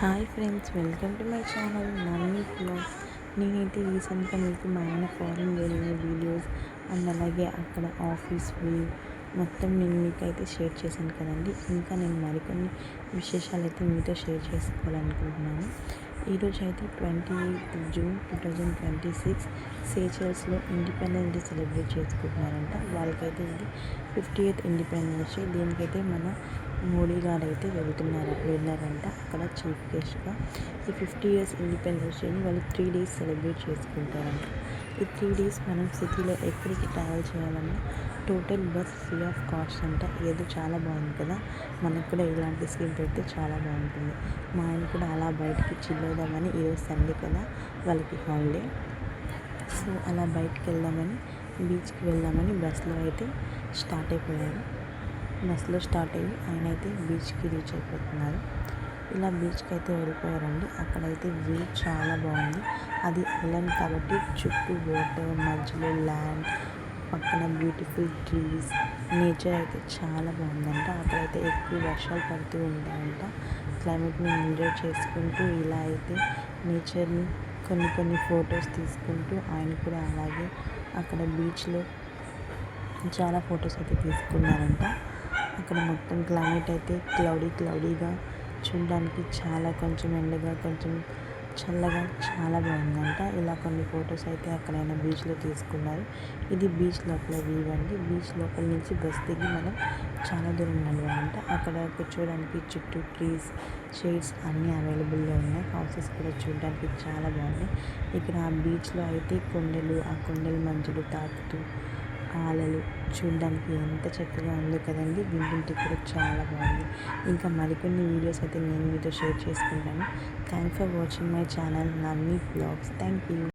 Hi friends, welcome to my channel Nanni blogs. నేనైతే రీసెంట్గా మీకు మా ఆయన ఫారెన్ వెళ్ళిన వీడియోస్ అండ్ అలాగే అక్కడ ఆఫీస్ వ్యూ మొత్తం నేను మీకైతే షేర్ చేశాను కదండి. ఇంకా నేను మరికొన్ని విశేషాలు అయితే మీతో షేర్ చేసుకోవాలనుకుంటున్నాను. ఈరోజు అయితే 28 జూన్ 2026 సేషెల్స్లో ఇండిపెండెన్స్ డే సెలబ్రేట్ చేసుకుంటున్నారంట. వాళ్ళకైతే ఇది 50th ఇండిపెండెన్స్ డే. దీనికైతే మన మోడీ గారు అయితే వెళ్ళారంట అక్కడ చీఫ్ గెస్ట్గా. ఈ 50 years ఇండిపెండెన్స్ డేని వాళ్ళు 3 days సెలబ్రేట్ చేసుకుంటారంట. ఈ 3 days మనం సిటీలో ఎక్కడికి ట్రావెల్ చేయాలన్నా total bus free of cost అంట. ఏదో చాలా బాగుంది కదా, మనకు కూడా ఇలాంటి స్కీమ్ పెడితే చాలా బాగుంటుంది. మా ఆయన కూడా అలా బయటికి చిల్ అవుదామని, ఈరోజు సండే కదా వాళ్ళకి హాలిడే, సో అలా బయటికి వెళ్దామని బీచ్కి వెళ్దామని బస్లో అయితే స్టార్ట్ అయిపోయారు. బస్లో స్టార్ట్ అయ్యి ఆయన అయితే బీచ్కి రీచ్ అయిపోతున్నారు. ఇలా బీచ్కి అయితే వెళ్ళిపోయారండి. అక్కడైతే వ్యూ చాలా బాగుంది. అది ఐలాండ్ కాబట్టి చుట్టూ వాటర్, మధ్యలో ల్యాండ్, పక్కన బ్యూటిఫుల్ ట్రీస్, నేచర్ అయితే చాలా బాగుందంట. అక్కడైతే ఎక్కువ వర్షాలు పడుతూ ఉంటాయంట. క్లైమేట్ని ఎంజాయ్ చేసుకుంటూ ఇలా అయితే నేచర్ని కొన్ని ఫొటోస్ తీసుకుంటూ ఆయన కూడా అలాగే అక్కడ బీచ్లో చాలా ఫొటోస్ అయితే తీసుకున్నారంట. అక్కడ మొత్తం క్లైమేట్ అయితే క్లౌడీగా చూడడానికి చాలా కొంచెం ఎండగా కొంచెం చల్లగా చాలా బాగుందంట. ఇలా కొన్ని ఫొటోస్ అయితే అక్కడ ఆయన బీచ్లో తీసుకున్నారు. ఇది బీచ్ లోపల వ్యూ అండి. బీచ్ లోపల నుంచి బస్ దిగి మనం చాలా దూరం నడవాలంట. అక్కడ కూర్చోడానికి చుట్టూ ట్రీస్, షేడ్స్ అన్నీ అవైలబుల్గా ఉన్నాయి. హౌసెస్ కూడా చూడడానికి చాలా బాగున్నాయి. ఇక్కడ ఆ బీచ్లో అయితే కొండలు, ఆ కొండల మధ్యలో తాకుతూ అలలు చూడడానికి ఎంత చక్కగా ఉందో కదండి. వింటుంటే కూడా చాలా బాగుంది. ఇంకా మరికొన్ని వీడియోస్ అయితే నేను మీతో షేర్ చేసుకుంటాను. Thanks for watching my channel Nanni blogs. Thank you.